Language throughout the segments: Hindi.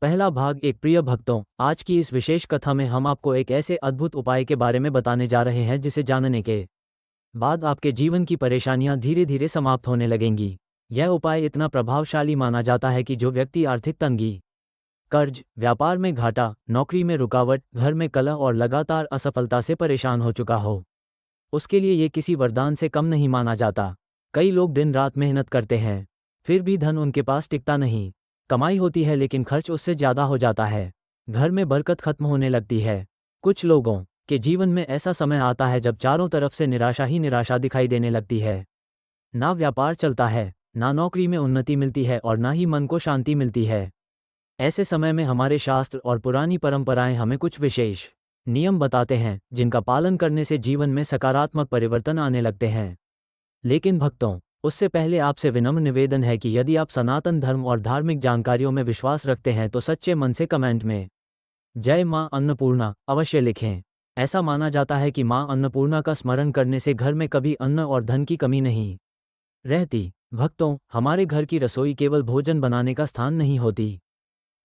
पहला भाग। एक प्रिय भक्तों, आज की इस विशेष कथा में हम आपको एक ऐसे अद्भुत उपाय के बारे में बताने जा रहे हैं जिसे जानने के बाद आपके जीवन की परेशानियां धीरे धीरे समाप्त होने लगेंगी। यह उपाय इतना प्रभावशाली माना जाता है कि जो व्यक्ति आर्थिक तंगी, कर्ज, व्यापार में घाटा, नौकरी में रुकावट, घर में कलह और लगातार असफलता से परेशान हो चुका हो, उसके लिए ये किसी वरदान से कम नहीं माना जाता। कई लोग दिन रात मेहनत करते हैं, फिर भी धन उनके पास टिकता नहीं। कमाई होती है लेकिन खर्च उससे ज़्यादा हो जाता है। घर में बरकत खत्म होने लगती है। कुछ लोगों के जीवन में ऐसा समय आता है जब चारों तरफ से निराशा ही निराशा दिखाई देने लगती है। ना व्यापार चलता है, ना नौकरी में उन्नति मिलती है और ना ही मन को शांति मिलती है। ऐसे समय में हमारे शास्त्र और पुरानी परंपराएं हमें कुछ विशेष नियम बताते हैं जिनका पालन करने से जीवन में सकारात्मक परिवर्तन आने लगते हैं। लेकिन भक्तों, उससे पहले आपसे विनम्र निवेदन है कि यदि आप सनातन धर्म और धार्मिक जानकारियों में विश्वास रखते हैं तो सच्चे मन से कमेंट में जय मां अन्नपूर्णा अवश्य लिखें। ऐसा माना जाता है कि मां अन्नपूर्णा का स्मरण करने से घर में कभी अन्न और धन की कमी नहीं रहती। भक्तों, हमारे घर की रसोई केवल भोजन बनाने का स्थान नहीं होती।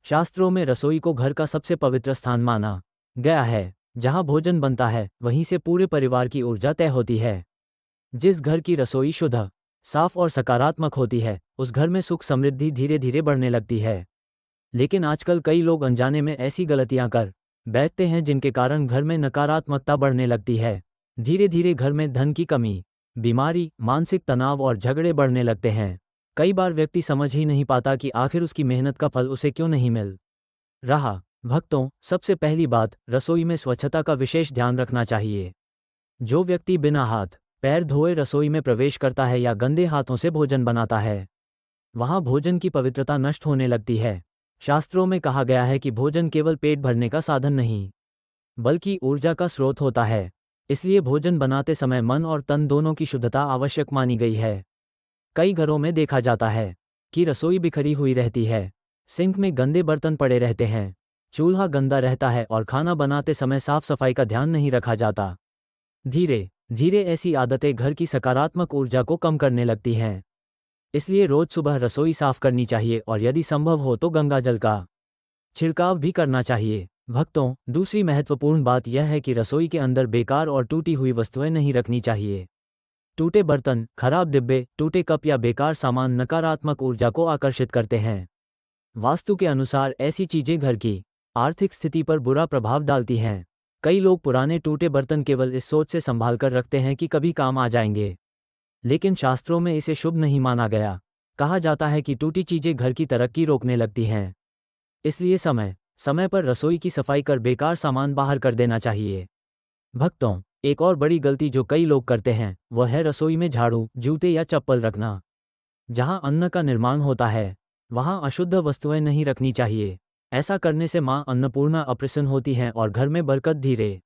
शास्त्रों में रसोई को घर का सबसे पवित्र स्थान माना गया है। जहां भोजन बनता है वहीं से पूरे परिवार की ऊर्जा तय होती है। जिस घर की रसोई शुद्ध, साफ और सकारात्मक होती है, उस घर में सुख समृद्धि धीरे धीरे बढ़ने लगती है। लेकिन आजकल कई लोग अनजाने में ऐसी गलतियां कर बैठते हैं जिनके कारण घर में नकारात्मकता बढ़ने लगती है। धीरे धीरे घर में धन की कमी, बीमारी, मानसिक तनाव और झगड़े बढ़ने लगते हैं। कई बार व्यक्ति समझ ही नहीं पाता कि आखिर उसकी मेहनत का फल उसे क्यों नहीं मिल रहा। भक्तों, सबसे पहली बात, रसोई में स्वच्छता का विशेष ध्यान रखना चाहिए। जो व्यक्ति बिना हाथ पैर धोए रसोई में प्रवेश करता है या गंदे हाथों से भोजन बनाता है, वहां भोजन की पवित्रता नष्ट होने लगती है। शास्त्रों में कहा गया है कि भोजन केवल पेट भरने का साधन नहीं, बल्कि ऊर्जा का स्रोत होता है। इसलिए भोजन बनाते समय मन और तन दोनों की शुद्धता आवश्यक मानी गई है। कई घरों में देखा जाता है कि रसोई बिखरी हुई रहती है, सिंक में गंदे बर्तन पड़े रहते हैं, चूल्हा गंदा रहता है और खाना बनाते समय साफ सफाई का ध्यान नहीं रखा जाता। धीरे धीरे ऐसी आदतें घर की सकारात्मक ऊर्जा को कम करने लगती हैं। इसलिए रोज सुबह रसोई साफ करनी चाहिए और यदि संभव हो तो गंगा जल का छिड़काव भी करना चाहिए। भक्तों, दूसरी महत्वपूर्ण बात यह है कि रसोई के अंदर बेकार और टूटी हुई वस्तुएं नहीं रखनी चाहिए। टूटे बर्तन, खराब डिब्बे, टूटे कप या बेकार सामान नकारात्मक ऊर्जा को आकर्षित करते हैं। वास्तु के अनुसार ऐसी चीजें घर की आर्थिक स्थिति पर बुरा प्रभाव डालती हैं। कई लोग पुराने टूटे बर्तन केवल इस सोच से संभाल कर रखते हैं कि कभी काम आ जाएंगे, लेकिन शास्त्रों में इसे शुभ नहीं माना गया। कहा जाता है कि टूटी चीजें घर की तरक्की रोकने लगती हैं। इसलिए समय समय पर रसोई की सफाई कर बेकार सामान बाहर कर देना चाहिए। भक्तों, एक और बड़ी गलती जो कई लोग करते हैं वह है रसोई में झाड़ू, जूते या चप्पल रखना। जहां अन्न का निर्माण होता है वहां अशुद्ध वस्तुएं नहीं रखनी चाहिए। ऐसा करने से मां अन्नपूर्णा अप्रसन्न होती हैं और घर में बरकत धीरे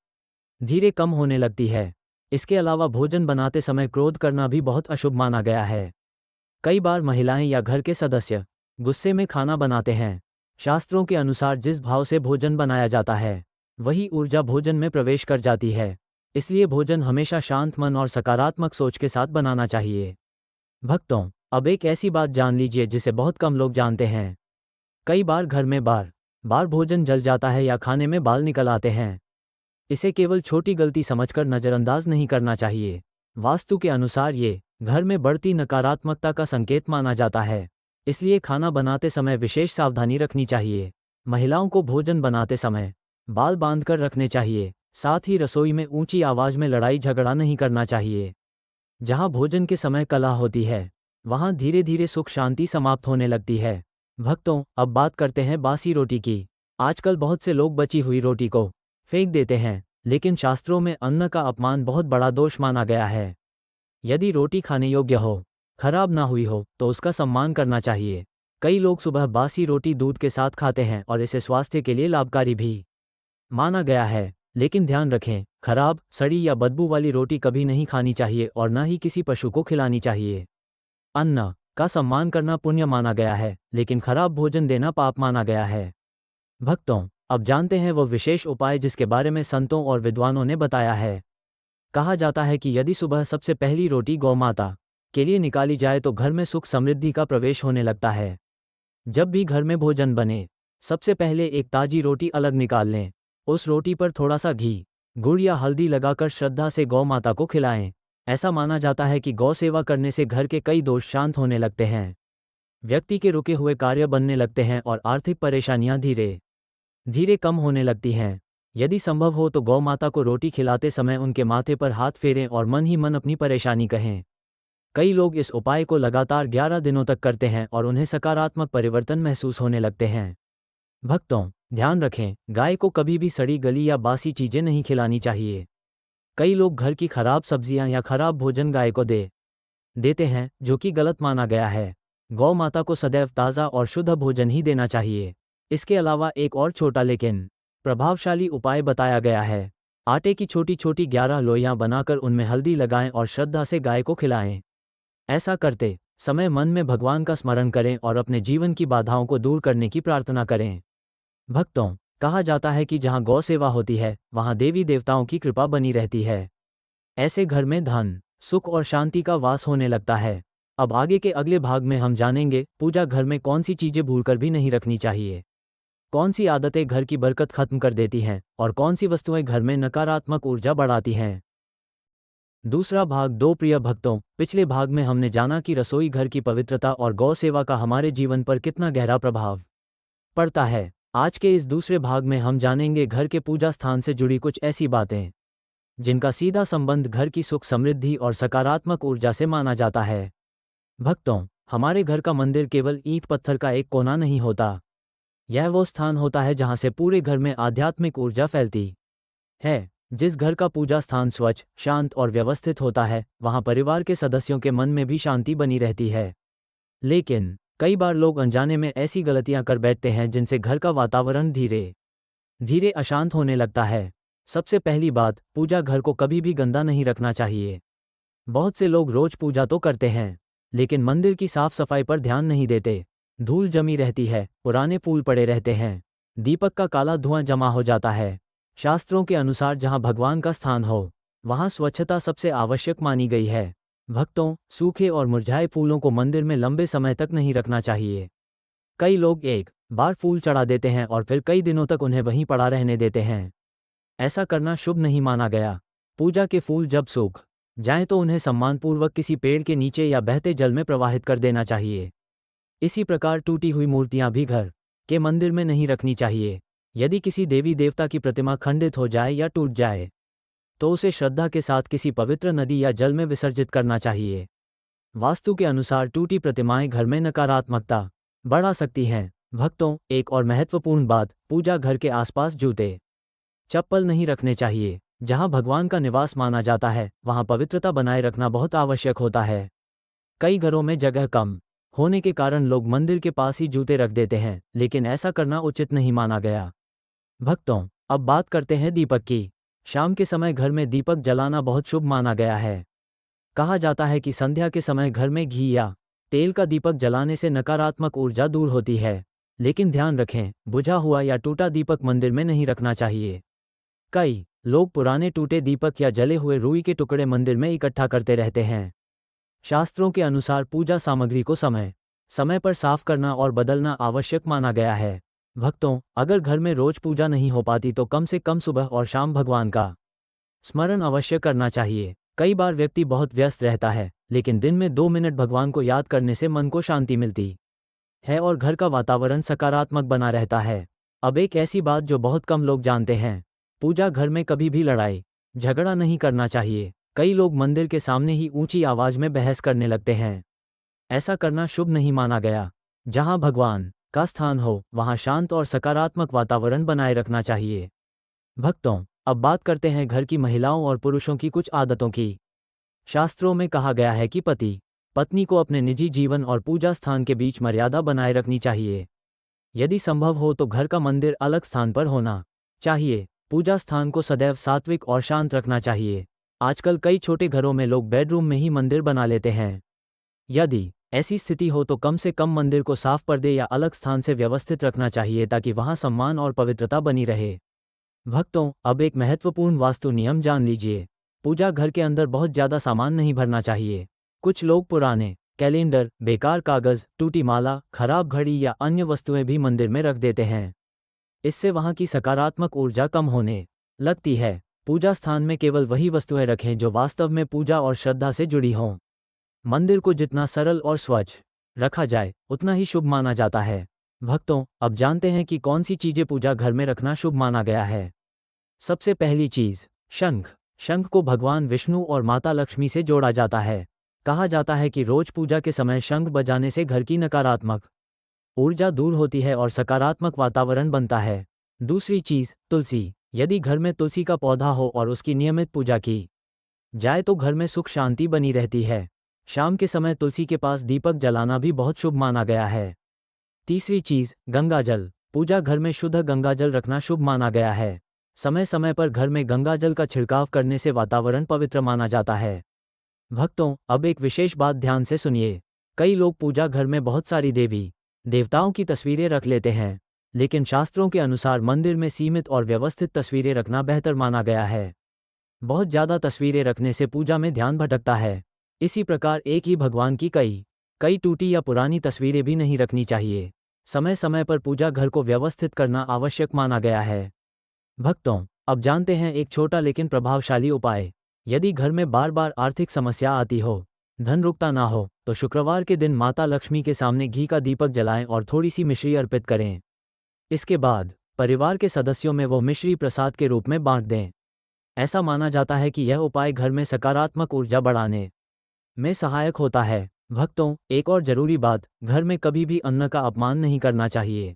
धीरे कम होने लगती है। इसके अलावा भोजन बनाते समय क्रोध करना भी बहुत अशुभ माना गया है। कई बार महिलाएं या घर के सदस्य गुस्से में खाना बनाते हैं। शास्त्रों के अनुसार जिस भाव से भोजन बनाया जाता है वही ऊर्जा भोजन में प्रवेश कर जाती है। इसलिए भोजन हमेशा शांत मन और सकारात्मक सोच के साथ बनाना चाहिए। भक्तों, अब एक ऐसी बात जान लीजिए जिसे बहुत कम लोग जानते हैं। कई बार घर में बार बार भोजन जल जाता है या खाने में बाल निकल आते हैं। इसे केवल छोटी गलती समझकर नज़रअंदाज नहीं करना चाहिए। वास्तु के अनुसार ये घर में बढ़ती नकारात्मकता का संकेत माना जाता है। इसलिए खाना बनाते समय विशेष सावधानी रखनी चाहिए। महिलाओं को भोजन बनाते समय बाल बांधकर रखने चाहिए। साथ ही रसोई में ऊंची आवाज में लड़ाई झगड़ा नहीं करना चाहिए। जहां भोजन के समय कलह होती है वहां धीरे धीरे सुख शांति समाप्त होने लगती है। भक्तों, अब बात करते हैं बासी रोटी की। आजकल बहुत से लोग बची हुई रोटी को फेंक देते हैं, लेकिन शास्त्रों में अन्न का अपमान बहुत बड़ा दोष माना गया है। यदि रोटी खाने योग्य हो, खराब ना हुई हो, तो उसका सम्मान करना चाहिए। कई लोग सुबह बासी रोटी दूध के साथ खाते हैं और इसे स्वास्थ्य के लिए लाभकारी भी माना गया है। लेकिन ध्यान रखें, खराब, सड़ी या बदबू वाली रोटी कभी नहीं खानी चाहिए और ना ही किसी पशु को खिलानी चाहिए। अन्न का सम्मान करना पुण्य माना गया है, लेकिन खराब भोजन देना पाप माना गया है। भक्तों, अब जानते हैं वो विशेष उपाय जिसके बारे में संतों और विद्वानों ने बताया है। कहा जाता है कि यदि सुबह सबसे पहली रोटी गौमाता के लिए निकाली जाए तो घर में सुख समृद्धि का प्रवेश होने लगता है। जब भी घर में भोजन बने, सबसे पहले एक ताजी रोटी अलग निकाल लें। उस रोटी पर थोड़ा सा घी, गुड़ या हल्दी लगाकर श्रद्धा से गौ माता को खिलाएं। ऐसा माना जाता है कि गौ सेवा करने से घर के कई दोष शांत होने लगते हैं, व्यक्ति के रुके हुए कार्य बनने लगते हैं और आर्थिक परेशानियां धीरे धीरे कम होने लगती हैं। यदि संभव हो तो गौ माता को रोटी खिलाते समय उनके माथे पर हाथ फेरें और मन ही मन अपनी परेशानी कहें। कई लोग इस उपाय को लगातार 11 दिनों तक करते हैं और उन्हें सकारात्मक परिवर्तन महसूस होने लगते हैं। भक्तों, ध्यान रखें, गाय को कभी भी सड़ी गली या बासी चीजें नहीं खिलानी चाहिए। कई लोग घर की खराब सब्जियां या खराब भोजन गाय को देते हैं, जो कि गलत माना गया है। गौ माता को सदैव ताज़ा और शुद्ध भोजन ही देना चाहिए। इसके अलावा एक और छोटा लेकिन प्रभावशाली उपाय बताया गया है। आटे की छोटी छोटी 11 लोइयां बनाकर उनमें हल्दी लगाएं और श्रद्धा से गाय को खिलाएं। ऐसा करते समय मन में भगवान का स्मरण करें और अपने जीवन की बाधाओं को दूर करने की प्रार्थना करें। भक्तों, कहा जाता है कि जहां गौ सेवा होती है वहां देवी देवताओं की कृपा बनी रहती है। ऐसे घर में धन, सुख और शांति का वास होने लगता है। अब आगे के अगले भाग में हम जानेंगे पूजा घर में कौन सी चीजें भूलकर भी नहीं रखनी चाहिए, कौन सी आदतें घर की बरकत खत्म कर देती हैं और कौन सी वस्तुएं घर में नकारात्मक ऊर्जा बढ़ाती हैं। दूसरा भाग 2। प्रिय भक्तों, पिछले भाग में हमने जाना कि रसोई घर की पवित्रता और गौ सेवा का हमारे जीवन पर कितना गहरा प्रभाव पड़ता है। आज के इस दूसरे भाग में हम जानेंगे घर के पूजा स्थान से जुड़ी कुछ ऐसी बातें जिनका सीधा संबंध घर की सुख समृद्धि और सकारात्मक ऊर्जा से माना जाता है। भक्तों, हमारे घर का मंदिर केवल ईंट पत्थर का एक कोना नहीं होता। यह वो स्थान होता है जहां से पूरे घर में आध्यात्मिक ऊर्जा फैलती है। जिस घर का पूजा स्थान स्वच्छ, शांत और व्यवस्थित होता है, वहां परिवार के सदस्यों के मन में भी शांति बनी रहती है। लेकिन कई बार लोग अनजाने में ऐसी गलतियां कर बैठते हैं जिनसे घर का वातावरण धीरे धीरे अशांत होने लगता है। सबसे पहली बात, पूजा घर को कभी भी गंदा नहीं रखना चाहिए। बहुत से लोग रोज पूजा तो करते हैं, लेकिन मंदिर की साफ सफाई पर ध्यान नहीं देते। धूल जमी रहती है, पुराने फूल पड़े रहते हैं, दीपक का काला धुआं जमा हो जाता है। शास्त्रों के अनुसार जहां भगवान का स्थान हो, वहां स्वच्छता सबसे आवश्यक मानी गई है। भक्तों, सूखे और मुरझाए फूलों को मंदिर में लंबे समय तक नहीं रखना चाहिए। कई लोग एक बार फूल चढ़ा देते हैं और फिर कई दिनों तक उन्हें वहीं पड़ा रहने देते हैं। ऐसा करना शुभ नहीं माना गया। पूजा के फूल जब सूख जाएं तो उन्हें सम्मानपूर्वक किसी पेड़ के नीचे या बहते जल में प्रवाहित कर देना चाहिए। इसी प्रकार टूटी हुई मूर्तियां भी घर के मंदिर में नहीं रखनी चाहिए। यदि किसी देवी देवता की प्रतिमा खंडित हो जाए या टूट जाए तो उसे श्रद्धा के साथ किसी पवित्र नदी या जल में विसर्जित करना चाहिए। वास्तु के अनुसार टूटी प्रतिमाएं घर में नकारात्मकता बढ़ा सकती हैं। भक्तों, एक और महत्वपूर्ण बात, पूजा घर के आसपास जूते चप्पल नहीं रखने चाहिए। जहां भगवान का निवास माना जाता है वहां पवित्रता बनाए रखना बहुत आवश्यक होता है। कई घरों में जगह कम होने के कारण लोग मंदिर के पास ही जूते रख देते हैं, लेकिन ऐसा करना उचित नहीं माना गया। भक्तों, अब बात करते हैं दीपक की। शाम के समय घर में दीपक जलाना बहुत शुभ माना गया है। कहा जाता है कि संध्या के समय घर में घी या तेल का दीपक जलाने से नकारात्मक ऊर्जा दूर होती है। लेकिन ध्यान रखें, बुझा हुआ या टूटा दीपक मंदिर में नहीं रखना चाहिए। कई लोग पुराने टूटे दीपक या जले हुए रुई के टुकड़े मंदिर में इकट्ठा करते रहते हैं। शास्त्रों के अनुसार पूजा सामग्री को समय समय पर साफ करना और बदलना आवश्यक माना गया है। भक्तों, अगर घर में रोज पूजा नहीं हो पाती तो कम से कम सुबह और शाम भगवान का स्मरण अवश्य करना चाहिए। कई बार व्यक्ति बहुत व्यस्त रहता है, लेकिन दिन में 2 मिनट भगवान को याद करने से मन को शांति मिलती है और घर का वातावरण सकारात्मक बना रहता है। अब एक ऐसी बात जो बहुत कम लोग जानते हैं, पूजा घर में कभी भी लड़ाई झगड़ा नहीं करना चाहिए। कई लोग मंदिर के सामने ही ऊंची आवाज में बहस करने लगते हैं। ऐसा करना शुभ नहीं माना गया। जहां भगवान का स्थान हो वहां शांत और सकारात्मक वातावरण बनाए रखना चाहिए। भक्तों, अब बात करते हैं घर की महिलाओं और पुरुषों की कुछ आदतों की। शास्त्रों में कहा गया है कि पति पत्नी को अपने निजी जीवन और पूजा स्थान के बीच मर्यादा बनाए रखनी चाहिए। यदि संभव हो तो घर का मंदिर अलग स्थान पर होना चाहिए। पूजा स्थान को सदैव सात्विक और शांत रखना चाहिए। आजकल कई छोटे घरों में लोग बेडरूम में ही मंदिर बना लेते हैं। यदि ऐसी स्थिति हो तो कम से कम मंदिर को साफ पर्दे या अलग स्थान से व्यवस्थित रखना चाहिए ताकि वहां सम्मान और पवित्रता बनी रहे। भक्तों, अब एक महत्वपूर्ण वास्तु नियम जान लीजिए। पूजा घर के अंदर बहुत ज्यादा सामान नहीं भरना चाहिए। कुछ लोग पुराने कैलेंडर, बेकार कागज, टूटी माला, खराब घड़ी या अन्य वस्तुएं भी मंदिर में रख देते हैं। इससे वहाँ की सकारात्मक ऊर्जा कम होने लगती है। पूजा स्थान में केवल वही वस्तुएं रखें जो वास्तव में पूजा और श्रद्धा से जुड़ी हों। मंदिर को जितना सरल और स्वच्छ रखा जाए उतना ही शुभ माना जाता है। भक्तों, अब जानते हैं कि कौन सी चीजें पूजा घर में रखना शुभ माना गया है। सबसे पहली चीज, शंख। शंख को भगवान विष्णु और माता लक्ष्मी से जोड़ा जाता है। कहा जाता है कि रोज पूजा के समय शंख बजाने से घर की नकारात्मक ऊर्जा दूर होती है और सकारात्मक वातावरण बनता है। दूसरी चीज, तुलसी। यदि घर में तुलसी का पौधा हो और उसकी नियमित पूजा की जाए तो घर में सुख शांति बनी रहती है। शाम के समय तुलसी के पास दीपक जलाना भी बहुत शुभ माना गया है। तीसरी चीज, गंगाजल। पूजा घर में शुद्ध गंगाजल रखना शुभ माना गया है। समय समय पर घर में गंगाजल का छिड़काव करने से वातावरण पवित्र माना जाता है। भक्तों, अब एक विशेष बात ध्यान से सुनिए। कई लोग पूजा घर में बहुत सारी देवी देवताओं की तस्वीरें रख लेते हैं, लेकिन शास्त्रों के अनुसार मंदिर में सीमित और व्यवस्थित तस्वीरें रखना बेहतर माना गया है। बहुत ज़्यादा तस्वीरें रखने से पूजा में ध्यान भटकता है। इसी प्रकार एक ही भगवान की कई टूटी या पुरानी तस्वीरें भी नहीं रखनी चाहिए। समय समय पर पूजा घर को व्यवस्थित करना आवश्यक माना गया है। भक्तों, अब जानते हैं एक छोटा लेकिन प्रभावशाली उपाय। यदि घर में बार बार आर्थिक समस्या आती हो, धन रुकता ना हो, तो शुक्रवार के दिन माता लक्ष्मी के सामने घी का दीपक जलाएं और थोड़ी सी मिश्री अर्पित करें। इसके बाद परिवार के सदस्यों में वो मिश्री प्रसाद के रूप में बांट दें। ऐसा माना जाता है कि यह उपाय घर में सकारात्मक ऊर्जा बढ़ाने में सहायक होता है। भक्तों, एक और जरूरी बात, घर में कभी भी अन्न का अपमान नहीं करना चाहिए।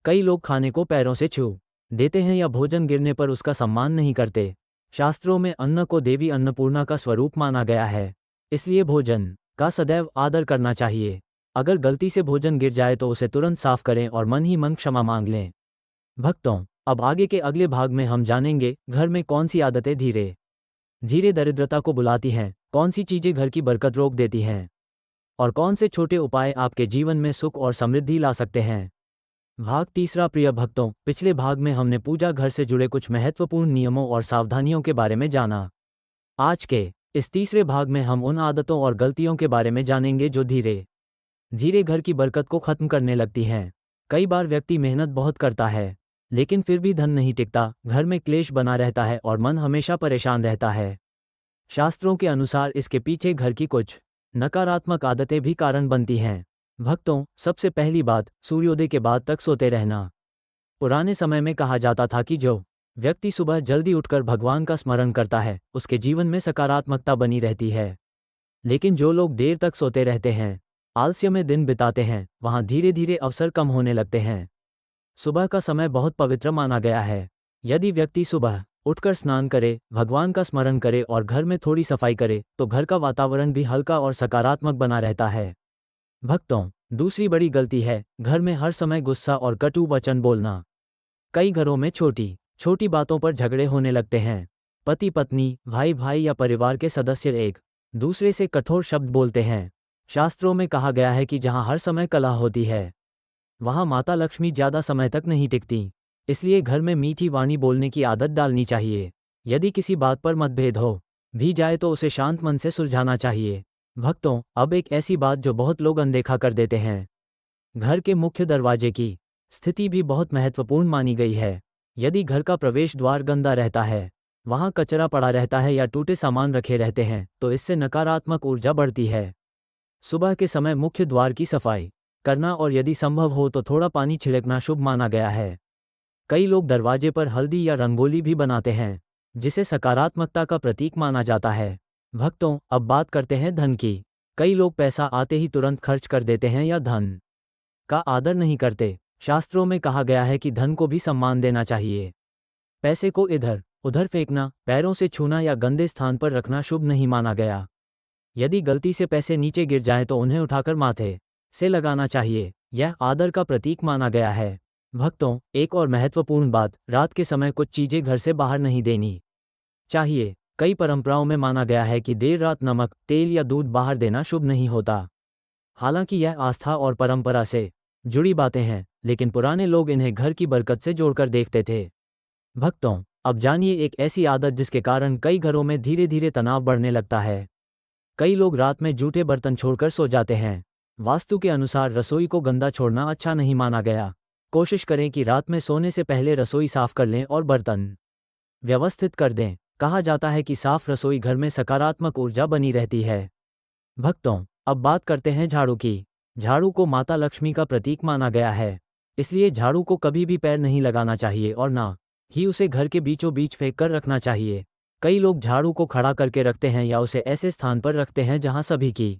कई लोग खाने को पैरों से छू देते हैं या भोजन गिरने पर उसका सम्मान नहीं करते। शास्त्रों में अन्न को देवी अन्नपूर्णा का स्वरूप माना गया है, इसलिए भोजन का सदैव आदर करना चाहिए। अगर गलती से भोजन गिर जाए तो उसे तुरंत साफ करें और मन ही मन क्षमा मांग लें। भक्तों, अब आगे के अगले भाग में हम जानेंगे घर में कौन सी आदतें धीरे धीरे दरिद्रता को बुलाती हैं, कौन सी चीजें घर की बरकत रोक देती हैं और कौन से छोटे उपाय आपके जीवन में सुख और समृद्धि ला सकते हैं। भाग तीसरा। प्रिय भक्तों, पिछले भाग में हमने पूजा घर से जुड़े कुछ महत्वपूर्ण नियमों और सावधानियों के बारे में जाना। आज के इस तीसरे भाग में हम उन आदतों और गलतियों के बारे में जानेंगे जो धीरे धीरे घर की बरकत को खत्म करने लगती हैं। कई बार व्यक्ति मेहनत बहुत करता है, लेकिन फिर भी धन नहीं टिकता, घर में क्लेश बना रहता है और मन हमेशा परेशान रहता है। शास्त्रों के अनुसार इसके पीछे घर की कुछ नकारात्मक आदतें भी कारण बनती हैं। भक्तों, सबसे पहली बात, सूर्योदय के बाद तक सोते रहना। पुराने समय में कहा जाता था कि जो व्यक्ति सुबह जल्दी उठकर भगवान का स्मरण करता है, उसके जीवन में सकारात्मकता बनी रहती है। लेकिन जो लोग देर तक सोते रहते हैं, आलस्य में दिन बिताते हैं, वहाँ धीरे धीरे अवसर कम होने लगते हैं। सुबह का समय बहुत पवित्र माना गया है। यदि व्यक्ति सुबह उठकर स्नान करे, भगवान का स्मरण करे और घर में थोड़ी सफाई करे, तो घर का वातावरण भी हल्का और सकारात्मक बना रहता है। भक्तों, दूसरी बड़ी गलती है घर में हर समय गुस्सा और कटु वचन बोलना। कई घरों में छोटी छोटी बातों पर झगड़े होने लगते हैं। पति पत्नी, भाई भाई या परिवार के सदस्य एक दूसरे से कठोर शब्द बोलते हैं। शास्त्रों में कहा गया है कि जहाँ हर समय कलह होती है, वहाँ माता लक्ष्मी ज़्यादा समय तक नहीं टिकती। इसलिए घर में मीठी वाणी बोलने की आदत डालनी चाहिए। यदि किसी बात पर मतभेद हो भी जाए तो उसे शांत मन से सुलझाना चाहिए। भक्तों, अब एक ऐसी बात जो बहुत लोग अनदेखा कर देते हैं, घर के मुख्य दरवाजे की स्थिति भी बहुत महत्वपूर्ण मानी गई है। यदि घर का प्रवेश द्वार गंदा रहता है, वहाँ कचरा पड़ा रहता है या टूटे सामान रखे रहते हैं, तो इससे नकारात्मक ऊर्जा बढ़ती है। सुबह के समय मुख्य द्वार की सफाई करना और यदि संभव हो तो थोड़ा पानी छिड़कना शुभ माना गया है। कई लोग दरवाजे पर हल्दी या रंगोली भी बनाते हैं, जिसे सकारात्मकता का प्रतीक माना जाता है। भक्तों, अब बात करते हैं धन की। कई लोग पैसा आते ही तुरंत खर्च कर देते हैं या धन का आदर नहीं करते। शास्त्रों में कहा गया है कि धन को भी सम्मान देना चाहिए। पैसे को इधर उधर फेंकना, पैरों से छूना या गंदे स्थान पर रखना शुभ नहीं माना गया। यदि गलती से पैसे नीचे गिर जाएं तो उन्हें उठाकर माथे से लगाना चाहिए, यह आदर का प्रतीक माना गया है। भक्तों, एक और महत्वपूर्ण बात, रात के समय कुछ चीजें घर से बाहर नहीं देनी चाहिए। कई परंपराओं में माना गया है कि देर रात नमक, तेल या दूध बाहर देना शुभ नहीं होता। हालांकि यह आस्था और परंपरा से जुड़ी बातें हैं, लेकिन पुराने लोग इन्हें घर की बरकत से जोड़कर देखते थे। भक्तों, अब जानिए एक ऐसी आदत जिसके कारण कई घरों में धीरे धीरे तनाव बढ़ने लगता है। कई लोग रात में जूठे बर्तन छोड़कर सो जाते हैं। वास्तु के अनुसार रसोई को गंदा छोड़ना अच्छा नहीं माना गया। कोशिश करें कि रात में सोने से पहले रसोई साफ कर लें और बर्तन व्यवस्थित कर दें। कहा जाता है कि साफ रसोई घर में सकारात्मक ऊर्जा बनी रहती है। भक्तों, अब बात करते हैं झाड़ू की। झाड़ू को माता लक्ष्मी का प्रतीक माना गया है, इसलिए झाड़ू को कभी भी पैर नहीं लगाना चाहिए और ना ही उसे घर के बीचों बीच फेंक कर रखना चाहिए। कई लोग झाड़ू को खड़ा करके रखते हैं या उसे ऐसे स्थान पर रखते हैं जहां सभी की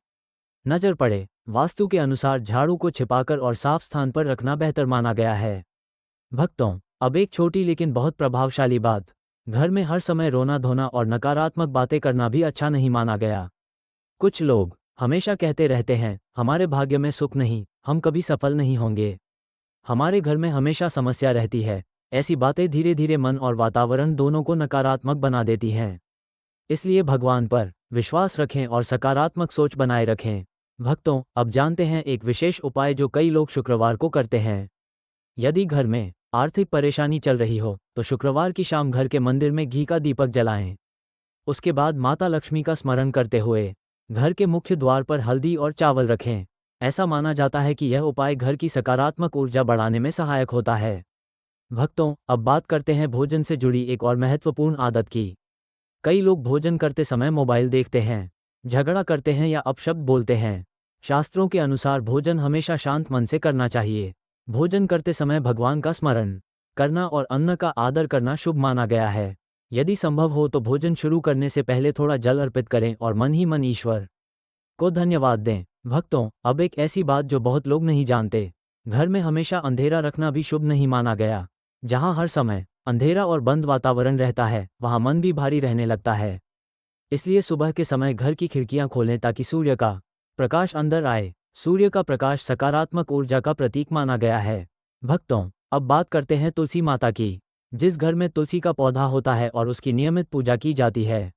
नजर पड़े। वास्तु के अनुसार झाड़ू को छिपाकर और साफ स्थान पर रखना बेहतर माना गया है। भक्तों, अब एक छोटी लेकिन बहुत प्रभावशाली बात, घर में हर समय रोना धोना और नकारात्मक बातें करना भी अच्छा नहीं माना गया। कुछ लोग हमेशा कहते रहते हैं, हमारे भाग्य में सुख नहीं, हम कभी सफल नहीं होंगे, हमारे घर में हमेशा समस्या रहती है। ऐसी बातें धीरे धीरे मन और वातावरण दोनों को नकारात्मक बना देती हैं। इसलिए भगवान पर विश्वास रखें और सकारात्मक सोच बनाए रखें। भक्तों, अब जानते हैं एक विशेष उपाय जो कई लोग शुक्रवार को करते हैं। यदि घर में आर्थिक परेशानी चल रही हो तो शुक्रवार की शाम घर के मंदिर में घी का दीपक जलाएं। उसके बाद माता लक्ष्मी का स्मरण करते हुए घर के मुख्य द्वार पर हल्दी और चावल रखें। ऐसा माना जाता है कि यह उपाय घर की सकारात्मक ऊर्जा बढ़ाने में सहायक होता है। भक्तों, अब बात करते हैं भोजन से जुड़ी एक और महत्वपूर्ण आदत की। कई लोग भोजन करते समय मोबाइल देखते हैं, झगड़ा करते हैं या अपशब्द बोलते हैं। शास्त्रों के अनुसार भोजन हमेशा शांत मन से करना चाहिए। भोजन करते समय भगवान का स्मरण करना और अन्न का आदर करना शुभ माना गया है। यदि संभव हो तो भोजन शुरू करने से पहले थोड़ा जल अर्पित करें और मन ही मन ईश्वर को धन्यवाद दें। भक्तों, अब एक ऐसी बात जो बहुत लोग नहीं जानते, घर में हमेशा अंधेरा रखना भी शुभ नहीं माना गया। जहां हर समय अंधेरा और बंद वातावरण रहता है, वहां मन भी भारी रहने लगता है। इसलिए सुबह के समय घर की खिड़कियां खोलें ताकि सूर्य का प्रकाश अंदर आए। सूर्य का प्रकाश सकारात्मक ऊर्जा का प्रतीक माना गया है। भक्तों, अब बात करते हैं तुलसी माता की। जिस घर में तुलसी का पौधा होता है और उसकी नियमित पूजा की जाती है,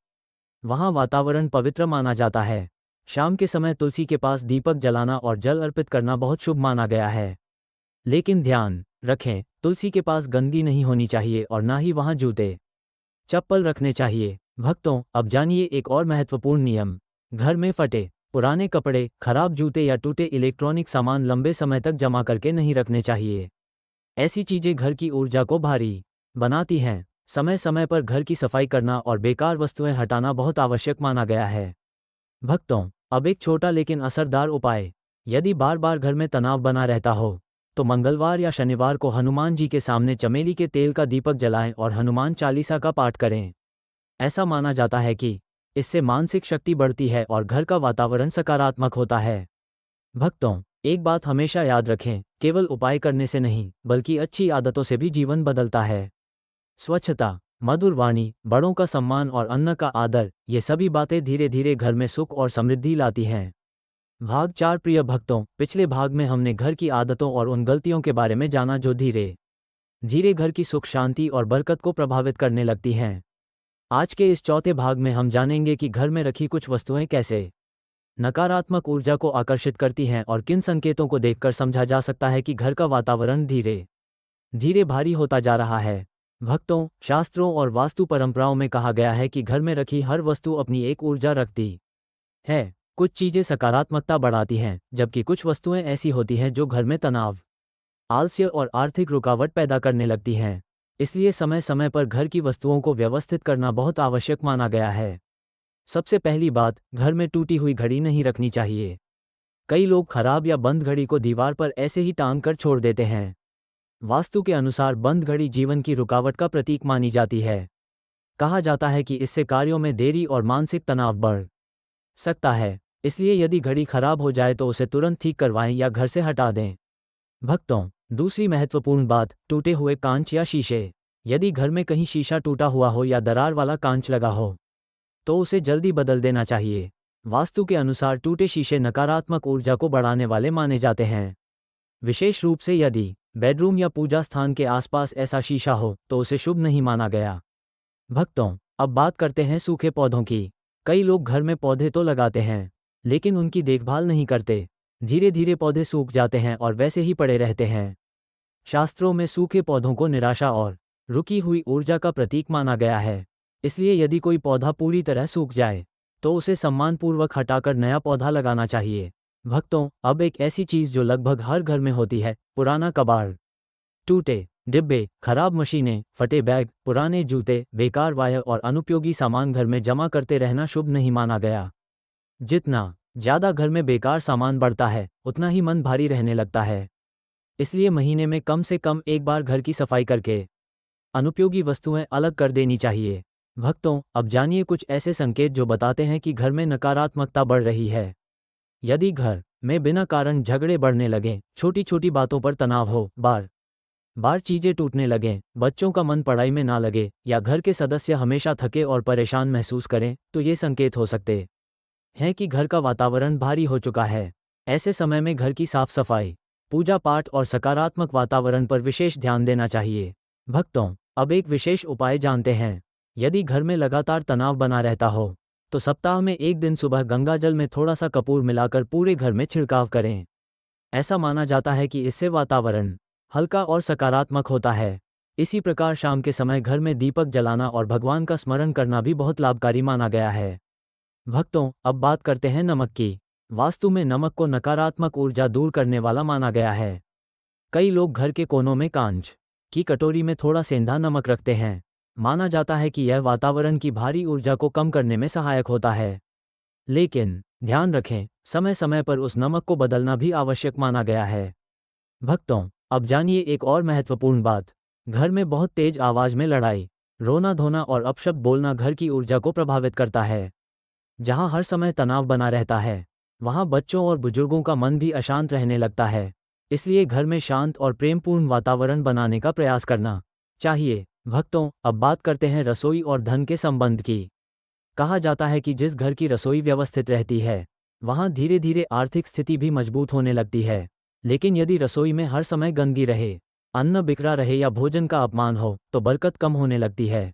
वहां वातावरण पवित्र माना जाता है। शाम के समय तुलसी के पास दीपक जलाना और जल अर्पित करना बहुत शुभ माना गया है। लेकिन ध्यान रखें, तुलसी के पास गंदगी नहीं होनी चाहिए और ना ही वहां जूते चप्पल रखने चाहिए। भक्तों, अब जानिए एक और महत्वपूर्ण नियम। घर में फटे पुराने कपड़े, खराब जूते या टूटे इलेक्ट्रॉनिक सामान लंबे समय तक जमा करके नहीं रखने चाहिए। ऐसी चीजें घर की ऊर्जा को भारी बनाती हैं। समय समय पर घर की सफाई करना और बेकार वस्तुएं हटाना बहुत आवश्यक माना गया है। भक्तों, अब एक छोटा लेकिन असरदार उपाय। यदि बार बार घर में तनाव बना रहता हो तो मंगलवार या शनिवार को हनुमान जी के सामने चमेली के तेल का दीपक जलाएं और हनुमान चालीसा का पाठ करें। ऐसा माना जाता है कि इससे मानसिक शक्ति बढ़ती है और घर का वातावरण सकारात्मक होता है। भक्तों, एक बात हमेशा याद रखें, केवल उपाय करने से नहीं बल्कि अच्छी आदतों से भी जीवन बदलता है। स्वच्छता, मधुर वाणी, बड़ों का सम्मान और अन्न का आदर, ये सभी बातें धीरे धीरे घर में सुख और समृद्धि लाती हैं। भाग 4। प्रिय भक्तों, पिछले भाग में हमने घर की आदतों और उन गलतियों के बारे में जाना जो धीरे धीरे घर की सुख शांति और बरकत को प्रभावित करने लगती हैं। आज के इस चौथे भाग में हम जानेंगे कि घर में रखी कुछ वस्तुएं कैसे नकारात्मक ऊर्जा को आकर्षित करती हैं और किन संकेतों को देखकर समझा जा सकता है कि घर का वातावरण धीरे धीरे भारी होता जा रहा है। भक्तों, शास्त्रों और वास्तु परंपराओं में कहा गया है कि घर में रखी हर वस्तु अपनी एक ऊर्जा रखती है। कुछ चीजें सकारात्मकता बढ़ाती हैं, जबकि कुछ वस्तुएं ऐसी होती हैं जो घर में तनाव, आलस्य और आर्थिक रुकावट पैदा करने लगती हैं। इसलिए समय समय पर घर की वस्तुओं को व्यवस्थित करना बहुत आवश्यक माना गया है। सबसे पहली बात, घर में टूटी हुई घड़ी नहीं रखनी चाहिए। कई लोग खराब या बंद घड़ी को दीवार पर ऐसे ही टांग कर छोड़ देते हैं। वास्तु के अनुसार बंद घड़ी जीवन की रुकावट का प्रतीक मानी जाती है। कहा जाता है कि इससे कार्यों में देरी और मानसिक तनाव बढ़ सकता है। इसलिए यदि घड़ी खराब हो जाए तो उसे तुरंत ठीक करवाएं या घर से हटा दें। भक्तों, दूसरी महत्वपूर्ण बात, टूटे हुए कांच या शीशे। यदि घर में कहीं शीशा टूटा हुआ हो या दरार वाला कांच लगा हो तो उसे जल्दी बदल देना चाहिए। वास्तु के अनुसार टूटे शीशे नकारात्मक ऊर्जा को बढ़ाने वाले माने जाते हैं। विशेष रूप से यदि बेडरूम या पूजा स्थान के आसपास ऐसा शीशा हो तो उसे शुभ नहीं माना गया। भक्तों, अब बात करते हैं सूखे पौधों की। कई लोग घर में पौधे तो लगाते हैं लेकिन उनकी देखभाल नहीं करते। धीरे धीरे पौधे सूख जाते हैं और वैसे ही पड़े रहते हैं। शास्त्रों में सूखे पौधों को निराशा और रुकी हुई ऊर्जा का प्रतीक माना गया है। इसलिए यदि कोई पौधा पूरी तरह सूख जाए तो उसे सम्मानपूर्वक हटाकर नया पौधा लगाना चाहिए। भक्तों, अब एक ऐसी चीज जो लगभग हर घर में होती है, पुराना कबाड़। टूटे डिब्बे, खराब मशीनें, फटे बैग, पुराने जूते, बेकार वायर और अनुपयोगी सामान घर में जमा करते रहना शुभ नहीं माना गया। जितना ज़्यादा घर में बेकार सामान बढ़ता है, उतना ही मन भारी रहने लगता है। इसलिए महीने में कम से कम एक बार घर की सफाई करके अनुपयोगी वस्तुएं अलग कर देनी चाहिए। भक्तों, अब जानिए कुछ ऐसे संकेत जो बताते हैं कि घर में नकारात्मकता बढ़ रही है। यदि घर में बिना कारण झगड़े बढ़ने लगें, छोटी छोटी बातों पर तनाव हो, बार बार चीजें टूटने लगें, बच्चों का मन पढ़ाई में ना लगे या घर के सदस्य हमेशा थके और परेशान महसूस करें, तो ये संकेत हो सकते हैं कि घर का वातावरण भारी हो चुका है। ऐसे समय में घर की साफ सफाई, पूजा पाठ और सकारात्मक वातावरण पर विशेष ध्यान देना चाहिए। भक्तों, अब एक विशेष उपाय जानते हैं। यदि घर में लगातार तनाव बना रहता हो, तो सप्ताह में एक दिन सुबह गंगाजल में थोड़ा सा कपूर मिलाकर पूरे घर में छिड़काव करें। ऐसा माना जाता है कि इससे वातावरण हल्का और सकारात्मक होता है। इसी प्रकार शाम के समय घर में दीपक जलाना और भगवान का स्मरण करना भी बहुत लाभकारी माना गया है। भक्तों, अब बात करते हैं नमक की। वास्तु में नमक को नकारात्मक ऊर्जा दूर करने वाला माना गया है। कई लोग घर के कोनों में कांच की कटोरी में थोड़ा सेंधा नमक रखते हैं। माना जाता है कि यह वातावरण की भारी ऊर्जा को कम करने में सहायक होता है। लेकिन ध्यान रखें, समय समय पर उस नमक को बदलना भी आवश्यक माना गया है। भक्तों, अब जानिए एक और महत्वपूर्ण बात। घर में बहुत तेज आवाज में लड़ाई, रोना धोना और अपशब्द बोलना घर की ऊर्जा को प्रभावित करता है। जहां हर समय तनाव बना रहता है, वहां बच्चों और बुजुर्गों का मन भी अशांत रहने लगता है। इसलिए घर में शांत और प्रेमपूर्ण वातावरण बनाने का प्रयास करना चाहिए। भक्तों, अब बात करते हैं रसोई और धन के संबंध की। कहा जाता है कि जिस घर की रसोई व्यवस्थित रहती है, वहां धीरे धीरे आर्थिक स्थिति भी मजबूत होने लगती है। लेकिन यदि रसोई में हर समय गंदगी रहे, अन्न बिखरा रहे या भोजन का अपमान हो, तो बरकत कम होने लगती है।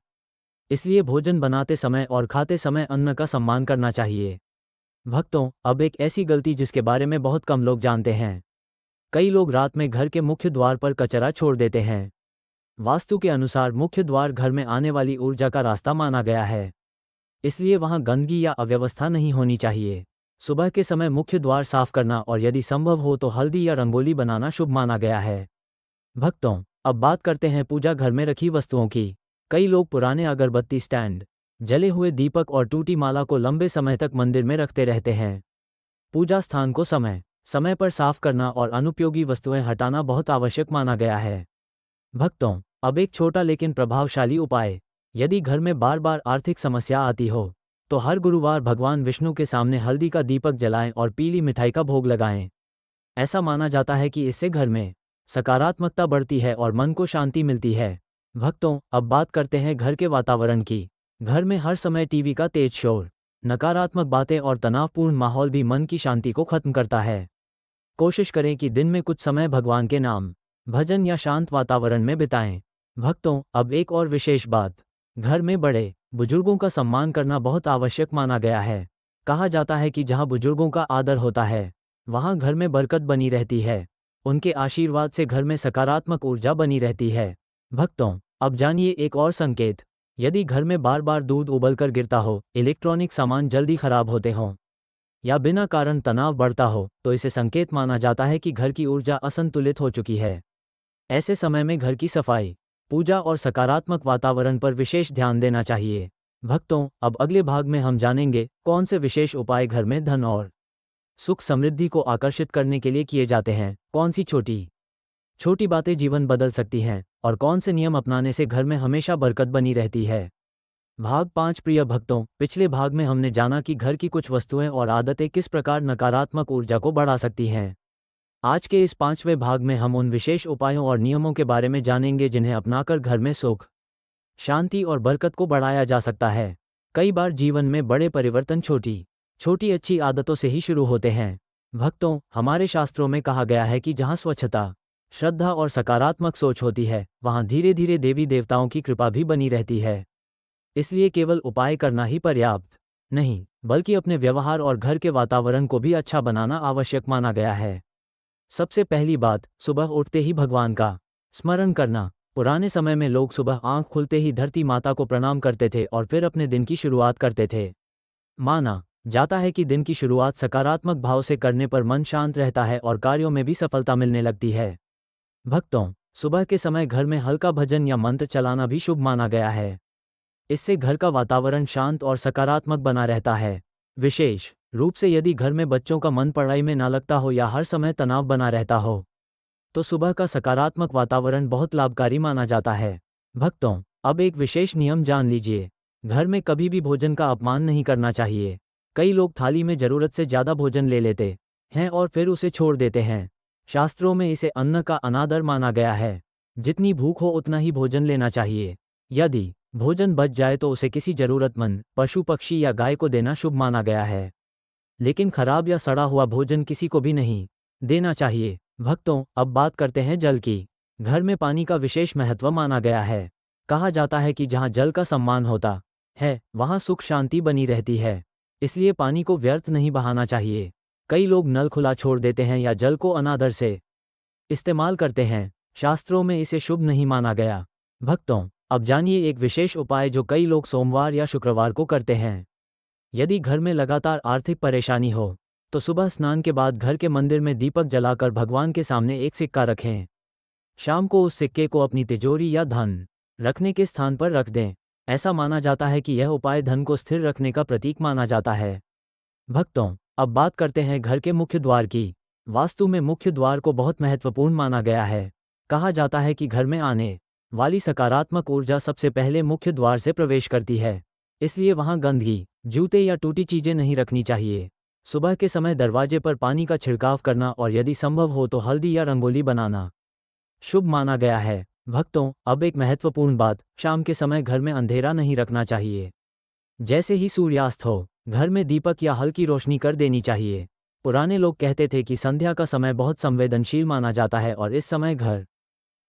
इसलिए भोजन बनाते समय और खाते समय अन्न का सम्मान करना चाहिए। भक्तों, अब एक ऐसी गलती जिसके बारे में बहुत कम लोग जानते हैं। कई लोग रात में घर के मुख्य द्वार पर कचरा छोड़ देते हैं। वास्तु के अनुसार मुख्य द्वार घर में आने वाली ऊर्जा का रास्ता माना गया है। इसलिए वहां गंदगी या अव्यवस्था नहीं होनी चाहिए। सुबह के समय मुख्य द्वार साफ करना और यदि संभव हो तो हल्दी या रंगोली बनाना शुभ माना गया है। भक्तों, अब बात करते हैं पूजा घर में रखी वस्तुओं की। कई लोग पुराने अगरबत्ती स्टैंड, जले हुए दीपक और टूटी माला को लंबे समय तक मंदिर में रखते रहते हैं। पूजा स्थान को समय समय पर साफ करना और अनुपयोगी वस्तुएं हटाना बहुत आवश्यक माना गया है। भक्तों, अब एक छोटा लेकिन प्रभावशाली उपाय। यदि घर में बार बार आर्थिक समस्या आती हो, तो हर गुरुवार भगवान विष्णु के सामने हल्दी का दीपक जलाएं और पीली मिठाई का भोग लगाएं। ऐसा माना जाता है कि इससे घर में सकारात्मकता बढ़ती है और मन को शांति मिलती है। भक्तों, अब बात करते हैं घर के वातावरण की। घर में हर समय टीवी का तेज शोर, नकारात्मक बातें और तनावपूर्ण माहौल भी मन की शांति को खत्म करता है। कोशिश करें कि दिन में कुछ समय भगवान के नाम, भजन या शांत वातावरण में बिताएं। भक्तों, अब एक और विशेष बात। घर में बड़े बुजुर्गों का सम्मान करना बहुत आवश्यक माना गया है। कहा जाता है कि जहां बुजुर्गों का आदर होता है, वहां घर में बरकत बनी रहती है। उनके आशीर्वाद से घर में सकारात्मक ऊर्जा बनी रहती है। भक्तों, अब जानिए एक और संकेत। यदि घर में बार बार दूध उबलकर गिरता हो, इलेक्ट्रॉनिक सामान जल्दी खराब होते हों या बिना कारण तनाव बढ़ता हो, तो इसे संकेत माना जाता है कि घर की ऊर्जा असंतुलित हो चुकी है। ऐसे समय में घर की सफाई, पूजा और सकारात्मक वातावरण पर विशेष ध्यान देना चाहिए। भक्तों, अब अगले भाग में हम जानेंगे कौन से विशेष उपाय घर में धन और सुख समृद्धि को आकर्षित करने के लिए किए जाते हैं, कौन सी छोटी छोटी बातें जीवन बदल सकती हैं और कौन से नियम अपनाने से घर में हमेशा बरकत बनी रहती है। भाग 5। प्रिय भक्तों, पिछले भाग में हमने जाना कि घर की कुछ वस्तुएं और आदतें किस प्रकार नकारात्मक ऊर्जा को बढ़ा सकती हैं। आज के इस 5वें भाग में हम उन विशेष उपायों और नियमों के बारे में जानेंगे जिन्हें अपनाकर घर में सुख, शांति और बरकत को बढ़ाया जा सकता है। कई बार जीवन में बड़े परिवर्तन छोटी छोटी अच्छी आदतों से ही शुरू होते हैं। भक्तों, हमारे शास्त्रों में कहा गया है कि जहां स्वच्छता, श्रद्धा और सकारात्मक सोच होती है, वहां धीरे धीरे देवी देवताओं की कृपा भी बनी रहती है। इसलिए केवल उपाय करना ही पर्याप्त नहीं, बल्कि अपने व्यवहार और घर के वातावरण को भी अच्छा बनाना आवश्यक माना गया है। सबसे पहली बात, सुबह उठते ही भगवान का स्मरण करना। पुराने समय में लोग सुबह आंख खुलते ही धरती माता को प्रणाम करते थे और फिर अपने दिन की शुरुआत करते थे। माना जाता है कि दिन की शुरुआत सकारात्मक भाव से करने पर मन शांत रहता है और कार्यों में भी सफलता मिलने लगती है। भक्तों, सुबह के समय घर में हल्का भजन या मंत्र चलाना भी शुभ माना गया है। इससे घर का वातावरण शांत और सकारात्मक बना रहता है। विशेष रूप से यदि घर में बच्चों का मन पढ़ाई में ना लगता हो या हर समय तनाव बना रहता हो, तो सुबह का सकारात्मक वातावरण बहुत लाभकारी माना जाता है। भक्तों, अब एक विशेष नियम जान लीजिए। घर में कभी भी भोजन का अपमान नहीं करना चाहिए। कई लोग थाली में जरूरत से ज़्यादा भोजन ले लेते हैं और फिर उसे छोड़ देते हैं। शास्त्रों में इसे अन्न का अनादर माना गया है। जितनी भूख हो उतना ही भोजन लेना चाहिए। यदि भोजन बच जाए तो उसे किसी जरूरतमंद पशु पक्षी या गाय को देना शुभ माना गया है। लेकिन खराब या सड़ा हुआ भोजन किसी को भी नहीं देना चाहिए। भक्तों, अब बात करते हैं जल की। घर में पानी का विशेष महत्व माना गया है। कहा जाता है कि जहाँ जल का सम्मान होता है वहाँ सुख शांति बनी रहती है। इसलिए पानी को व्यर्थ नहीं बहाना चाहिए। कई लोग नल खुला छोड़ देते हैं या जल को अनादर से इस्तेमाल करते हैं। शास्त्रों में इसे शुभ नहीं माना गया। भक्तों, अब जानिए एक विशेष उपाय जो कई लोग सोमवार या शुक्रवार को करते हैं। यदि घर में लगातार आर्थिक परेशानी हो, तो सुबह स्नान के बाद घर के मंदिर में दीपक जलाकर भगवान के सामने एक सिक्का रखें। शाम को उस सिक्के को अपनी तिजोरी या धन रखने के स्थान पर रख दें। ऐसा माना जाता है कि यह उपाय धन को स्थिर रखने का प्रतीक माना जाता है। भक्तों, अब बात करते हैं घर के मुख्य द्वार की। वास्तु में मुख्य द्वार को बहुत महत्वपूर्ण माना गया है। कहा जाता है कि घर में आने वाली सकारात्मक ऊर्जा सबसे पहले मुख्य द्वार से प्रवेश करती है। इसलिए वहां गंदगी, जूते या टूटी चीजें नहीं रखनी चाहिए। सुबह के समय दरवाजे पर पानी का छिड़काव करना और यदि संभव हो तो हल्दी या रंगोली बनाना शुभ माना गया है। भक्तों, अब एक महत्वपूर्ण बात, शाम के समय घर में अंधेरा नहीं रखना चाहिए। जैसे ही सूर्यास्त हो, घर में दीपक या हल्की रोशनी कर देनी चाहिए। पुराने लोग कहते थे कि संध्या का समय बहुत संवेदनशील माना जाता है और इस समय घर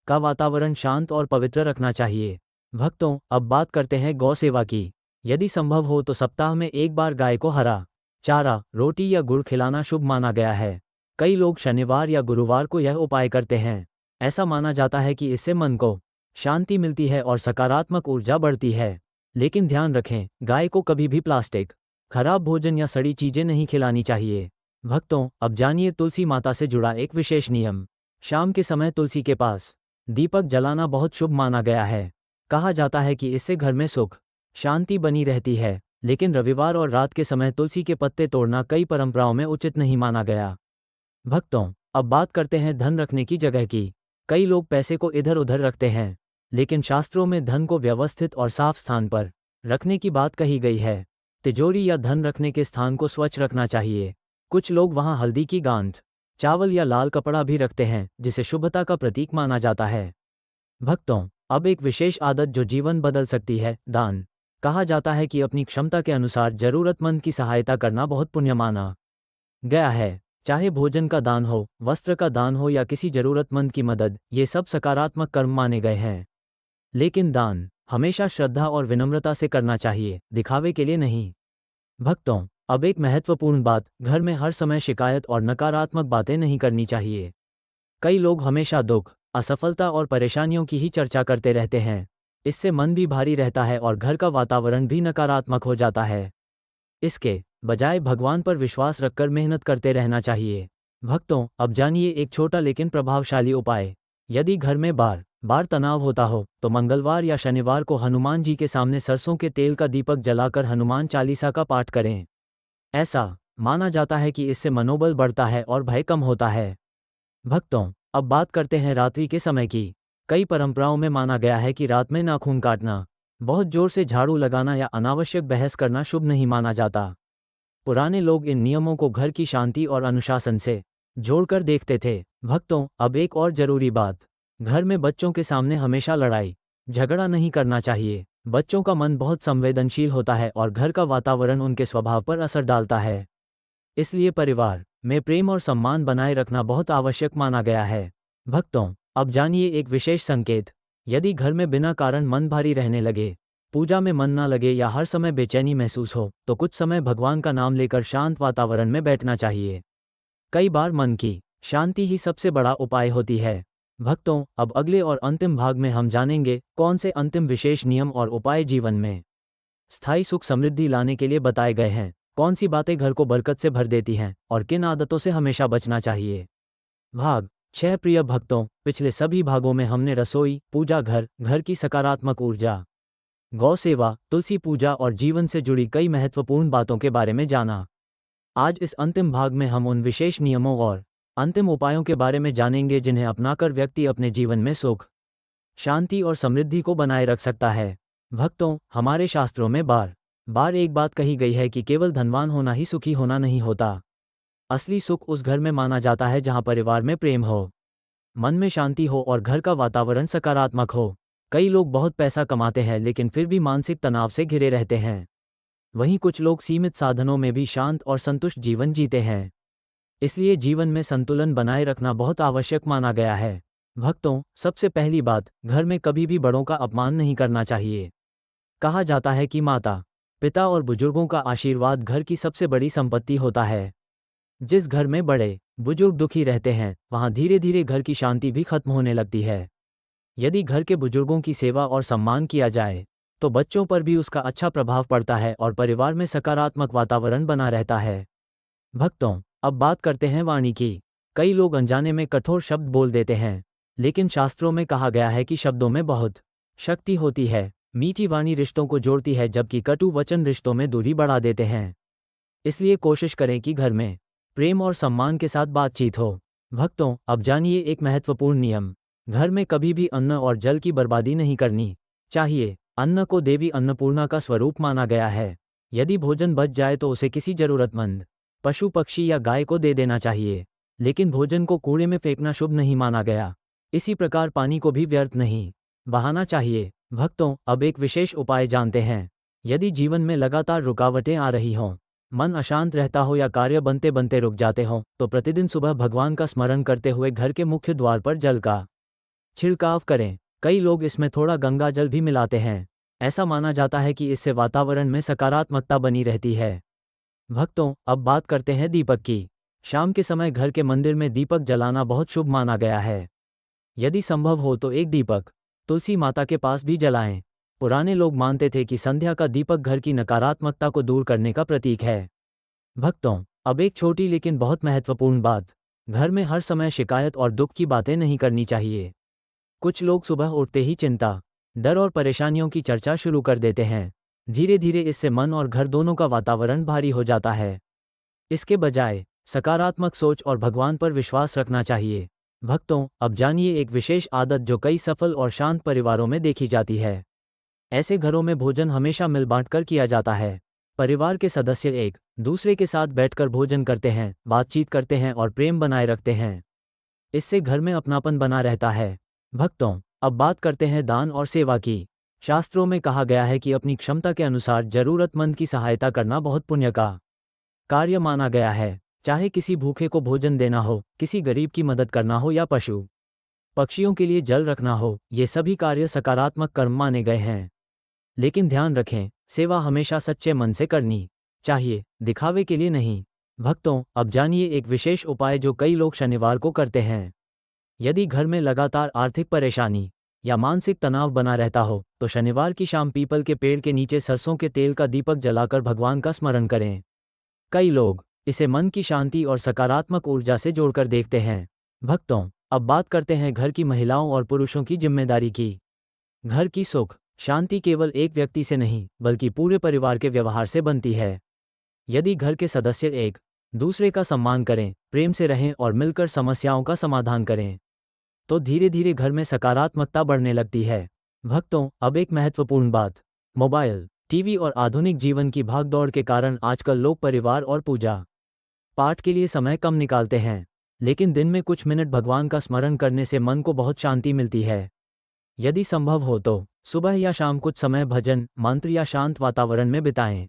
का वातावरण शांत और पवित्र रखना चाहिए। भक्तों, अब बात करते हैं गौ सेवा की। यदि संभव हो तो सप्ताह में एक बार गाय को हरा चारा, रोटी या गुड़ खिलाना शुभ माना गया है। कई लोग शनिवार या गुरुवार को यह उपाय करते हैं। ऐसा माना जाता है कि इससे मन को शांति मिलती है और सकारात्मक ऊर्जा बढ़ती है। लेकिन ध्यान रखें, गाय को कभी भी प्लास्टिक, खराब भोजन या सड़ी चीजें नहीं खिलानी चाहिए। भक्तों, अब जानिए तुलसी माता से जुड़ा एक विशेष नियम। शाम के समय तुलसी के पास दीपक जलाना बहुत शुभ माना गया है। कहा जाता है कि इससे घर में सुख शांति बनी रहती है। लेकिन रविवार और रात के समय तुलसी के पत्ते तोड़ना कई परंपराओं में उचित नहीं माना गया। भक्तों, अब बात करते हैं धन रखने की जगह की। कई लोग पैसे को इधर उधर रखते हैं, लेकिन शास्त्रों में धन को व्यवस्थित और साफ स्थान पर रखने की बात कही गई है। तिजोरी या धन रखने के स्थान को स्वच्छ रखना चाहिए। कुछ लोग वहां हल्दी की गांठ, चावल या लाल कपड़ा भी रखते हैं, जिसे शुभता का प्रतीक माना जाता है। भक्तों, अब एक विशेष आदत जो जीवन बदल सकती है, दान। कहा जाता है कि अपनी क्षमता के अनुसार जरूरतमंद की सहायता करना बहुत पुण्य माना गया है। चाहे भोजन का दान हो, वस्त्र का दान हो या किसी जरूरतमंद की मदद, ये सब सकारात्मक कर्म माने गए हैं। लेकिन दान हमेशा श्रद्धा और विनम्रता से करना चाहिए, दिखावे के लिए नहीं। भक्तों, अब एक महत्वपूर्ण बात, घर में हर समय शिकायत और नकारात्मक बातें नहीं करनी चाहिए। कई लोग हमेशा दुख, असफलता और परेशानियों की ही चर्चा करते रहते हैं। इससे मन भी भारी रहता है और घर का वातावरण भी नकारात्मक हो जाता है। इसके बजाय भगवान पर विश्वास रखकर मेहनत करते रहना चाहिए। भक्तों, अब जानिए एक छोटा लेकिन प्रभावशाली उपाय। यदि घर में बार बार तनाव होता हो, तो मंगलवार या शनिवार को हनुमान जी के सामने सरसों के तेल का दीपक जलाकर हनुमान चालीसा का पाठ करें। ऐसा माना जाता है कि इससे मनोबल बढ़ता है और भय कम होता है। भक्तों, अब बात करते हैं रात्रि के समय की। कई परंपराओं में माना गया है कि रात में नाखून काटना, बहुत जोर से झाड़ू लगाना या अनावश्यक बहस करना शुभ नहीं माना जाता। पुराने लोग इन नियमों को घर की शांति और अनुशासन से जोड़कर देखते थे। भक्तों, अब एक और जरूरी बात, घर में बच्चों के सामने हमेशा लड़ाई झगड़ा नहीं करना चाहिए। बच्चों का मन बहुत संवेदनशील होता है और घर का वातावरण उनके स्वभाव पर असर डालता है। इसलिए परिवार में प्रेम और सम्मान बनाए रखना बहुत आवश्यक माना गया है। भक्तों, अब जानिए एक विशेष संकेत। यदि घर में बिना कारण मन भारी रहने लगे, पूजा में मन ना लगे या हर समय बेचैनी महसूस हो, तो कुछ समय भगवान का नाम लेकर शांत वातावरण में बैठना चाहिए। कई बार मन की शांति ही सबसे बड़ा उपाय होती है। भक्तों, अब अगले और अंतिम भाग में हम जानेंगे कौन से अंतिम विशेष नियम और उपाय जीवन में स्थायी सुख समृद्धि लाने के लिए बताए गए हैं। कौन सी बातें घर को बरकत से भर देती हैं और किन आदतों से हमेशा बचना चाहिए। भाग छह प्रिय भक्तों, पिछले सभी भागों में हमने रसोई, पूजा घर, घर की सकारात्मक ऊर्जा, गौ सेवा, तुलसी पूजा और जीवन से जुड़ी कई महत्वपूर्ण बातों के बारे में जाना। आज इस अंतिम भाग में हम उन विशेष नियमों और अंतिम उपायों के बारे में जानेंगे जिन्हें अपनाकर व्यक्ति अपने जीवन में सुख, शांति और समृद्धि को बनाए रख सकता है। भक्तों, हमारे शास्त्रों में बार बार एक बात कही गई है कि केवल धनवान होना ही सुखी होना नहीं होता। असली सुख उस घर में माना जाता है जहां परिवार में प्रेम हो, मन में शांति हो और घर का वातावरण सकारात्मक हो। कई लोग बहुत पैसा कमाते हैं लेकिन फिर भी मानसिक तनाव से घिरे रहते हैं। वहीं कुछ लोग सीमित साधनों में भी शांत और संतुष्ट जीवन जीते हैं। इसलिए जीवन में संतुलन बनाए रखना बहुत आवश्यक माना गया है। भक्तों, सबसे पहली बात, घर में कभी भी बड़ों का अपमान नहीं करना चाहिए। कहा जाता है कि माता, पिता और बुजुर्गों का आशीर्वाद घर की सबसे बड़ी संपत्ति होता है। जिस घर में बड़े बुजुर्ग दुखी रहते हैं, वहां धीरे धीरे घर की शांति भी खत्म होने लगती है। यदि घर के बुजुर्गों की सेवा और सम्मान किया जाए, तो बच्चों पर भी उसका अच्छा प्रभाव पड़ता है और परिवार में सकारात्मक वातावरण बना रहता है। भक्तों, अब बात करते हैं वाणी की। कई लोग अनजाने में कठोर शब्द बोल देते हैं, लेकिन शास्त्रों में कहा गया है कि शब्दों में बहुत शक्ति होती है। मीठी वाणी रिश्तों को जोड़ती है, जबकि कटु वचन रिश्तों में दूरी बढ़ा देते हैं। इसलिए कोशिश करें कि घर में प्रेम और सम्मान के साथ बातचीत हो। भक्तों, अब जानिए एक महत्वपूर्ण नियम। घर में कभी भी अन्न और जल की बर्बादी नहीं करनी चाहिए। अन्न को देवी अन्नपूर्णा का स्वरूप माना गया है। यदि भोजन बच जाए तो उसे किसी जरूरतमंद पशु, पक्षी या गाय को दे देना चाहिए, लेकिन भोजन को कूड़े में फेंकना शुभ नहीं माना गया। इसी प्रकार पानी को भी व्यर्थ नहीं बहाना चाहिए। भक्तों, अब एक विशेष उपाय जानते हैं। यदि जीवन में लगातार रुकावटें आ रही हों, मन अशांत रहता हो या कार्य बनते बनते रुक जाते हों, तो प्रतिदिन सुबह भगवान का स्मरण करते हुए घर के मुख्य द्वार पर जल का छिड़काव करें। कई लोग इसमें थोड़ा गंगा जल भी मिलाते हैं। ऐसा माना जाता है कि इससे वातावरण में सकारात्मकता बनी रहती है। भक्तों, अब बात करते हैं दीपक की। शाम के समय घर के मंदिर में दीपक जलाना बहुत शुभ माना गया है। यदि संभव हो तो एक दीपक तुलसी माता के पास भी जलाएं। पुराने लोग मानते थे कि संध्या का दीपक घर की नकारात्मकता को दूर करने का प्रतीक है। भक्तों, अब एक छोटी लेकिन बहुत महत्वपूर्ण बात, घर में हर समय शिकायत और दुख की बातें नहीं करनी चाहिए। कुछ लोग सुबह उठते ही चिंता, डर और परेशानियों की चर्चा शुरू कर देते हैं। धीरे धीरे इससे मन और घर दोनों का वातावरण भारी हो जाता है। इसके बजाय सकारात्मक सोच और भगवान पर विश्वास रखना चाहिए। भक्तों, अब जानिए एक विशेष आदत जो कई सफल और शांत परिवारों में देखी जाती है। ऐसे घरों में भोजन हमेशा मिल बांटकर किया जाता है। परिवार के सदस्य एक दूसरे के साथ बैठकर भोजन करते हैं, बातचीत करते हैं और प्रेम बनाए रखते हैं। इससे घर में अपनापन बना रहता है। भक्तों, अब बात करते हैं दान और सेवा की। शास्त्रों में कहा गया है कि अपनी क्षमता के अनुसार जरूरतमंद की सहायता करना बहुत पुण्य का कार्य माना गया है। चाहे किसी भूखे को भोजन देना हो, किसी गरीब की मदद करना हो या पशु पक्षियों के लिए जल रखना हो, ये सभी कार्य सकारात्मक कर्म माने गए हैं। लेकिन ध्यान रखें, सेवा हमेशा सच्चे मन से करनी चाहिए, दिखावे के लिए नहीं। भक्तों, अब जानिए एक विशेष उपाय जो कई लोग शनिवार को करते हैं। यदि घर में लगातार आर्थिक परेशानी या मानसिक तनाव बना रहता हो, तो शनिवार की शाम पीपल के पेड़ के नीचे सरसों के तेल का दीपक जलाकर भगवान का स्मरण करें। कई लोग इसे मन की शांति और सकारात्मक ऊर्जा से जोड़कर देखते हैं। भक्तों, अब बात करते हैं घर की महिलाओं और पुरुषों की जिम्मेदारी की। घर की सुख शांति केवल एक व्यक्ति से नहीं, बल्कि पूरे परिवार के व्यवहार से बनती है। यदि घर के सदस्य एक दूसरे का सम्मान करें, प्रेम से रहें और मिलकर समस्याओं का समाधान करें, तो धीरे धीरे घर में सकारात्मकता बढ़ने लगती है। भक्तों, अब एक महत्वपूर्ण बात, मोबाइल, टीवी और आधुनिक जीवन की भागदौड़ के कारण आजकल लोग परिवार और पूजा पाठ के लिए समय कम निकालते हैं। लेकिन दिन में कुछ मिनट भगवान का स्मरण करने से मन को बहुत शांति मिलती है। यदि संभव हो तो सुबह या शाम कुछ समय भजन, मंत्र या शांत वातावरण में बिताएं।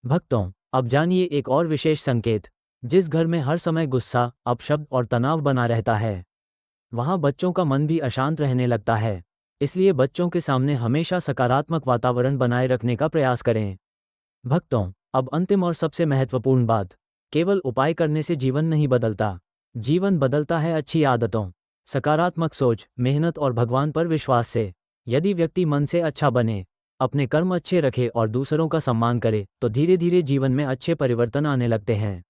भक्तों, अब जानिए एक और विशेष संकेत। जिस घर में हर समय गुस्सा, अपशब्द और तनाव बना रहता है, वहां बच्चों का मन भी अशांत रहने लगता है। इसलिए बच्चों के सामने हमेशा सकारात्मक वातावरण बनाए रखने का प्रयास करें। भक्तों, अब अंतिम और सबसे महत्वपूर्ण बात, केवल उपाय करने से जीवन नहीं बदलता। जीवन बदलता है अच्छी आदतों, सकारात्मक सोच, मेहनत और भगवान पर विश्वास से। यदि व्यक्ति मन से अच्छा बने, अपने कर्म अच्छे रखे और दूसरों का सम्मान करे, तो धीरे धीरे जीवन में अच्छे परिवर्तन आने लगते हैं।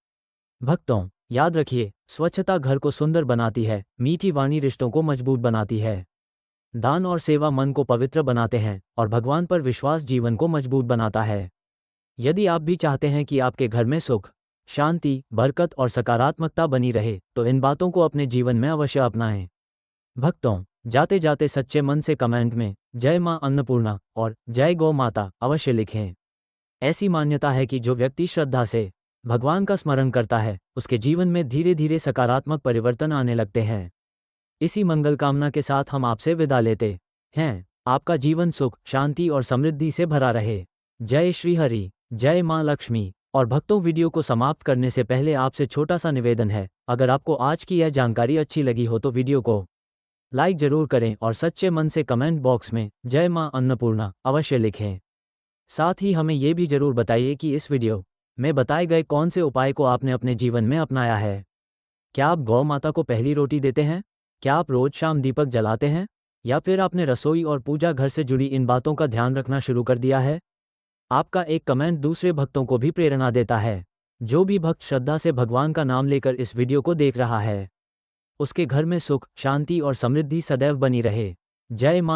भक्तों, याद रखिए, स्वच्छता घर को सुंदर बनाती है, मीठी वाणी रिश्तों को मजबूत बनाती है, दान और सेवा मन को पवित्र बनाते हैं और भगवान पर विश्वास जीवन को मजबूत बनाता है। यदि आप भी चाहते हैं कि आपके घर में सुख, शांति, बरकत और सकारात्मकता बनी रहे, तो इन बातों को अपने जीवन में अवश्य अपनाएं। भक्तों, जाते जाते सच्चे मन से कमेंट में जय मां अन्नपूर्णा और जय गौ माता अवश्य लिखें। ऐसी मान्यता है कि जो व्यक्ति श्रद्धा से भगवान का स्मरण करता है, उसके जीवन में धीरे धीरे सकारात्मक परिवर्तन आने लगते हैं। इसी मंगल कामना के साथ हम आपसे विदा लेते हैं। आपका जीवन सुख, शांति और समृद्धि से भरा रहे। जय श्री हरि, जय मां लक्ष्मी। और भक्तों, वीडियो को समाप्त करने से पहले आपसे छोटा सा निवेदन है, अगर आपको आज की यह जानकारी अच्छी लगी हो तो वीडियो को लाइक जरूर करें और सच्चे मन से कमेंट बॉक्स में जय मां अन्नपूर्णा अवश्य लिखें। साथ ही हमें ये भी जरूर बताइए कि इस वीडियो में बताए गए कौन से उपाय को आपने अपने जीवन में अपनाया है। क्या आप गौ माता को पहली रोटी देते हैं? क्या आप रोज शाम दीपक जलाते हैं? या फिर आपने रसोई और पूजा घर से जुड़ी इन बातों का ध्यान रखना शुरू कर दिया है? आपका एक कमेंट दूसरे भक्तों को भी प्रेरणा देता है। जो भी भक्त श्रद्धा से भगवान का नाम लेकर इस वीडियो को देख रहा है, उसके घर में सुख, शांति और समृद्धि सदैव बनी रहे। जय मां।